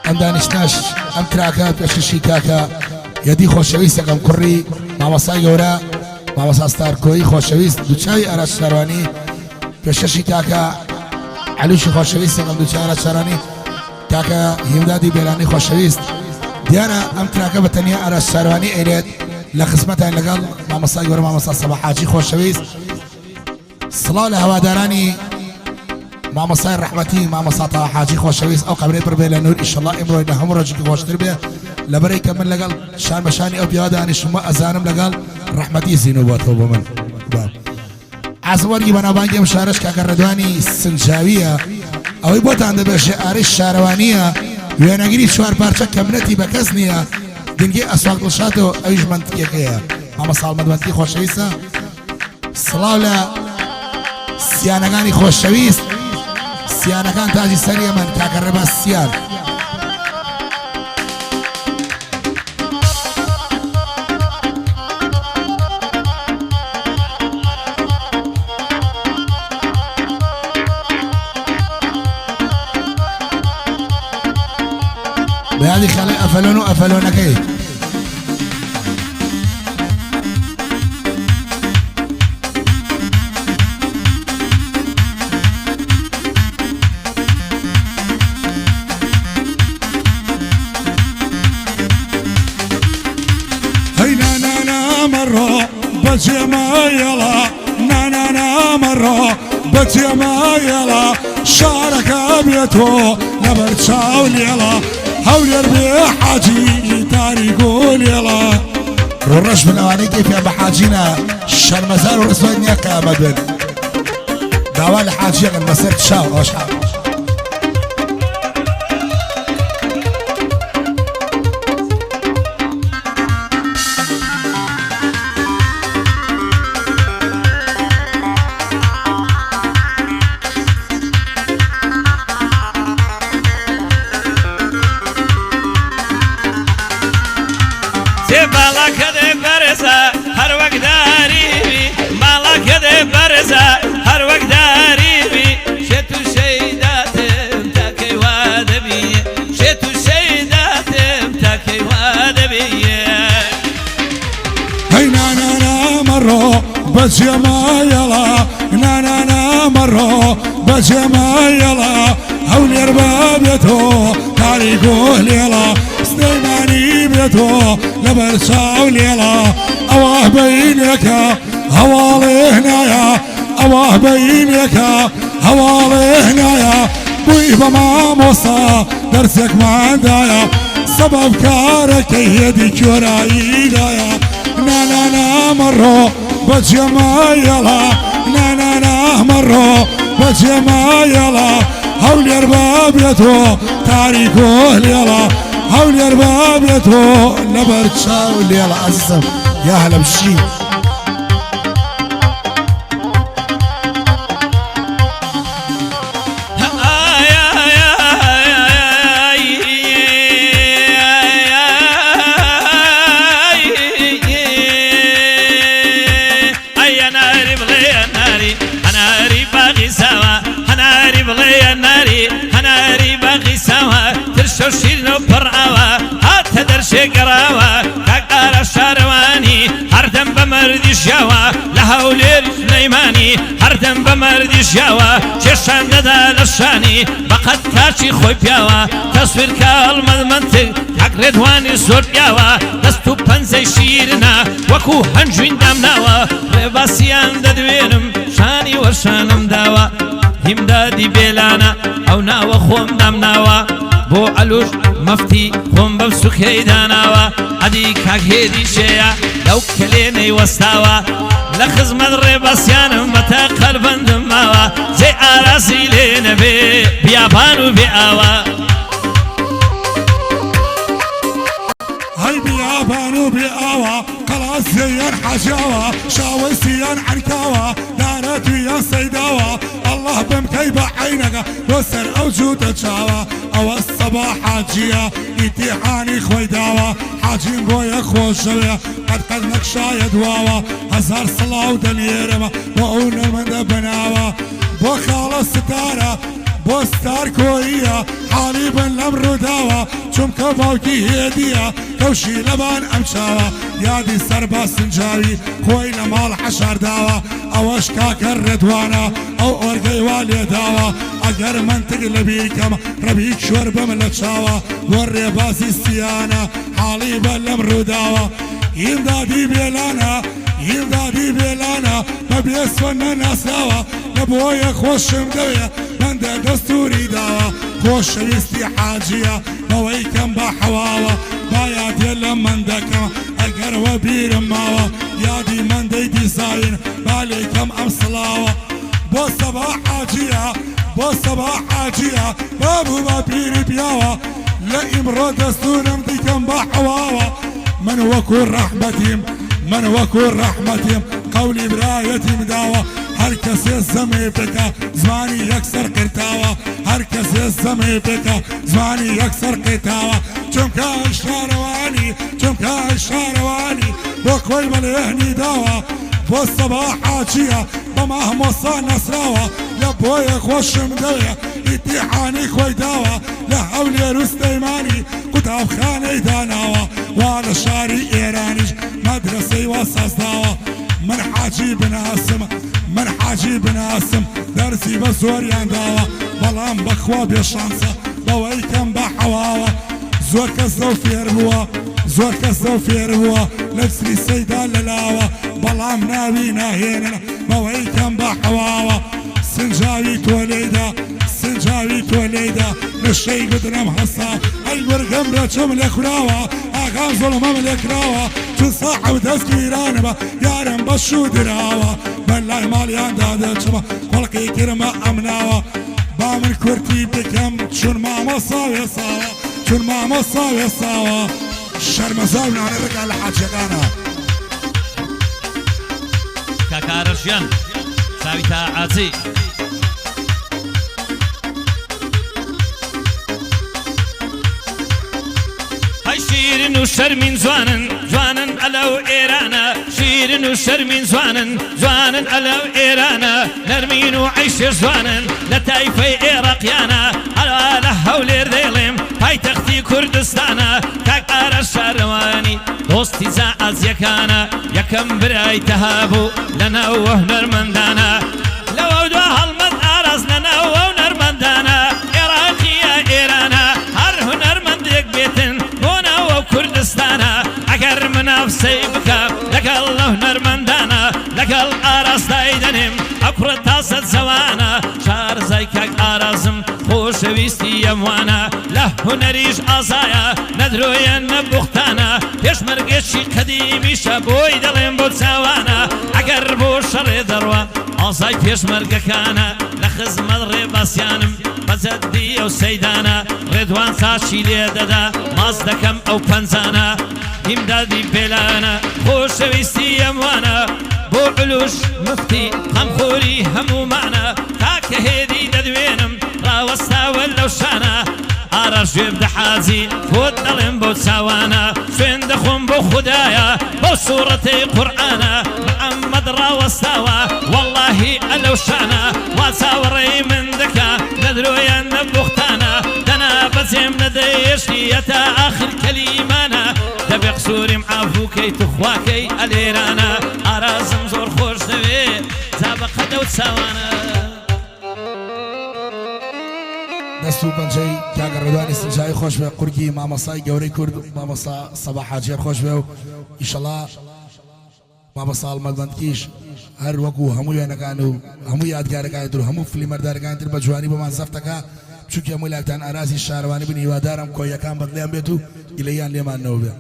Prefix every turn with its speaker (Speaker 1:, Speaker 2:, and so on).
Speaker 1: ام دانشتاش ام تراكا بششي كاكا يدي خوشويست ام كري مامۆسای گەورە مامۆستا ستارکۆیی خۆشەویست دووچاوی ئاراش شارەوانی پێشەشی کاکە عەلووشی خۆشەویست ام دووچاوی ئاراش شارەوانی کاکە هیمدادی بێلانی خۆشەویست دیارە ئەم تراکە بە تەنیا ئاراش شارەوانی ئەیرێت لە خزمەتان لەگەڵ مامۆستای گەورە مامۆستا سەباح حاجی خۆشەویست سڵاو لە هەوادارانی مامۆستای ڕەحمەتی مامۆستا تەوا حاجی خۆشەویست ئەو قەبرەی پڕ بێ لە نور ئیشەڵڵا ئیمڕۆی لە هەموو ڕۆژێکی خۆشتر بێ لەبەرەی کە من لەگەڵ شان بەشانی ئەو پیاوە دانیشتوومە ئەزانم لەگەڵ ڕەحمەتی زینوو بۆتەوە بۆ من عازم وەرگی بەناوبانگی ئەم شارەش کاکە ڕەدوانی سنجاویە ئەوەی بۆتان دەبێژێ ئارەی شارەوانیە وێنەگیری چوار پارچە کەمنەتی بە کەس نییە دنگی ئەسواق دڵشاتەوە ئەویش منتیەکەیە مامۆستا ئەڵمەدوەندی خۆشەویستە سڵاو لە سیانەکانی خۆشەویست سیانەکان تاجی سەریە من کاکە ڕێباز سیان بهذه خلي أفلون وأفلونكي
Speaker 2: هي نانا مرة بجمايلا نانا مرة بجمايلا شارك أبيته نبرتشاو ليلا هول يربي حاجي تاريخو ليلا
Speaker 1: والرش من أواني كيف يا بحاجينا شرمزار ورسوين نياك يا مدن دعوال حاجي أن مسيرت شاو أشعر
Speaker 3: بالا كده برزة هر وقت داري بالا كده برزة هر وقت داري شتو شيداتم تاكي وادبي شتو شيداتم تاكي وادبي
Speaker 2: هي نانا مرة بجمايلا نانا مرة بجمايلا هول يربا بيتو تاريخو ليلا سليماني بيتو لبرشاو ليلا اواه بينك هوالي هنايا اواه بينك هوالي هنايا بوي بماموسا درسك ما عندايا سبب كارك يدي كوراي دايا نانا مرو بجمايلا نانا مرو بجمايلا هول يرباب يتو تاريخو ليلا هول يرباب يتو
Speaker 1: لبرتشاو ليلا عزم يا هلا بالشي
Speaker 3: شيرنو برعوا هات درشي قراوا كاكار الشارواني هردم بمردي شاوا لهولير سليماني هردم بمردي شاوا ششان دادا لشاني بقد كاشي خوي بياوا تصوير كالمدمنتك حق ردواني سور بياوا دستو بنزي شيرنا وكو هنجوين دامناوا رباسيان دادوينم شاني وشانم داوا هيمدادي بيلانا او ناوا خوم دامناوا بو علوش مفتي خم بمسوك هيداناوا عدي كاك هيدي شيا لو كليني وستاوا لخزمة الرباسيان متى قلبا دماوا زي عراسي لين بيابانو بياوا
Speaker 2: هاي بيابانو بياوا خلاص زيان حجاوا شاويسيان عنكاوا دارتويان سيداوا الله بمكيبة عينك بسر أوجود تشاوا او الصباح حاجية امتحاني خوي داوا حاجين بويا خوشويا قد نكشايد واوا هزار صلاة ودنيرما وعونا من دبناوا بو خالص ستارة بۆستار کۆیە حاڵی بن لەم ڕووداوە چونکە باوکی هێدیە کەوشی لەبان ئەم چاوە یادی سەر بە سنجاوی خۆی لە ماڵ حەشارداوە ئەوەش کاکە ڕێدوانە ئەو ئۆرگەی وا لێداوە ئەگەر منتگ لە بیرکەم ڕەبیک شوەر بم لە چاوە بۆ ڕێبازی سیانە حاڵی بە لەم ڕووداوە هیمدادی بێلانە هیمدادی بێلانە بە بێسوە نەناساوە لە بۆیە خۆشم دەوێ بەندە دەستوری داوە خۆشەویستی حاجیە بەوەی کەم بە حەواوە بایا دێ لە مندەکەم ئەگەرەوە بیرم ماوە یادی مندەی دیزاین بالێکەم ئەم سڵاوە بۆ سەبا حاجیە بۆ سەبا حاجیە بابوو بە پیری پیاوە لە ئیمڕۆ دەستورم دیکەم بە حەواوە من وەکو ڕەحمەتیم من وەکو ڕەحمەتیم قەولی برایەتیم داوە هەر کەسێ زەمێ بکە زمانی یەکسەر قرتاوە هەر کەسێ زەمێ بکە زمانی یەکسەر قرتاوە چونکە شارەوانی چونکە شارەوانی بۆ کۆی بەلێهنی داوە بۆ سەبا حاجیە بە مەهمۆسا نەسراوە لە بۆیە خۆشم دەوێ ئیتیحانی خۆی داوە لە هەولێر و سلەیمانی قوتابخانەی داناوە وا لە شاری ئێرانیش مەدرسەی وا سازداوە من حاجی بناسم من حاجی بناسم دەرسی بە زۆریان داوە بەڵام بەخوا بێشانسە بەوەی کەم بە حەواوە زۆر کەس لەو فێر بووە زۆر کەس لەو فێر بووە لە سلیسەیدا لەلاوە بەڵام ناوی ناهێنن بەوەی کەم بە حەواوە سنجاوی تۆ لێیدا سنجاوی تۆ لێیدا لە شەی بدرم هەسا ئەی وەرگەم ڕەچەم لێ کوراوە ئاغام زۆڵمەم لێ کراوە چون ساحەو دەستگیرانە بە یارم بە شوو دراوە بەلای ماڵیاندا دەچمە خەڵقی کرمە ئەمناوە با من کورتی بکەم چون مامۆسا وێساوە چون مامۆسا وێساوە شەرمەزاو نانە بکە لە حاجەکانە
Speaker 3: کاکارەژیان چاوی تاعاتی شیرین و شەرمین جوانن جوانن ئەلەو ئێرانە شیرین و شەرمین جوانن جوانن ئەلەو ئێرانە نەرمین و عەیشێ جوانن لە تایفەی عێراقیانە هەڵا لە هەولێر دەیڵێم پایتەختی کوردستانە کاک ئارەش شارەوانی دۆستی جەعەزیەکانە یەکەم برای تەهابوو لەناو هونەرمەندانە لەوە دوا هەڵمەت ئاراز لەناو هونەرمەندانە عێراقیە ئێرانە هەر هونەرمەندێک بێتن کوردستانە ئەگەر منافسەی بکە لەگەڵ لە هونەرمەندانە لەگەڵ ئاراستای دەنێم ئەکوڕە تاسەد زەوانە شارزای کاک ئارازم خۆشەویستی ئەموانە لە هونەریش ئازایە نەدرۆیە نەبوختانە پێشمەرگێکی قەدیمیشە بۆی دەڵێم بۆ چاوانە ئەگەر بۆ شەڕێ دەڕوە ئازای پێشمەرگەکانە لە خزمەت ڕێباسیانم بەجەددی ئەو سەیدانە ڕێدوان چاچی لێ دەدا ماز دەکەم ئەو پەنجانە هیمدادی بێلانە خۆشەویستی ئەموانە بۆ علوش مفتی غەمخۆری هەموومانە تاکە هێدی دەدوێنم ڕاوەستاوە لەو شانە ئارەش وێبدە حاجی خۆت دەڵێم بۆ چاوانە خوێن دەخۆم بۆ خودایە بۆ سوورەتەی قورئانە محەممەد ڕاوەستاوە وەڵڵاهی ئەلەو شانە وا چاوەڕێی من دەکا نەدرۆیە نەبوختانە دەنا بەجێم نەدەیشتی تا ئاخر کەلیمانە دەبێ قسووریم عافووکەی توخواکەی ئەلێرانە ئارازم زۆر خۆش دەوێ جا بە قەدە و چاوانە
Speaker 1: دەست و پەنجەی کاکە ڕێدوانی سنجاوی خۆش بێ قورگی مامۆسای گەورەی کورد مامۆستا سەبا حاجیەر خۆش بێ و ئیشەڵا مامۆستا هەڵمەتمەندکیش هەر وەکو هەموو وێنەکان و هەموو یادگارەکانی تر هەموو فلیمەردارەکانی تر بە جوانی بۆمان زەفتەکە چونکە هەمووی لاکتان ئارازی شارەوانی بن هیوادارم کۆیەکان بەدڵیان بێت و گلەیان لێمان نەوە بێ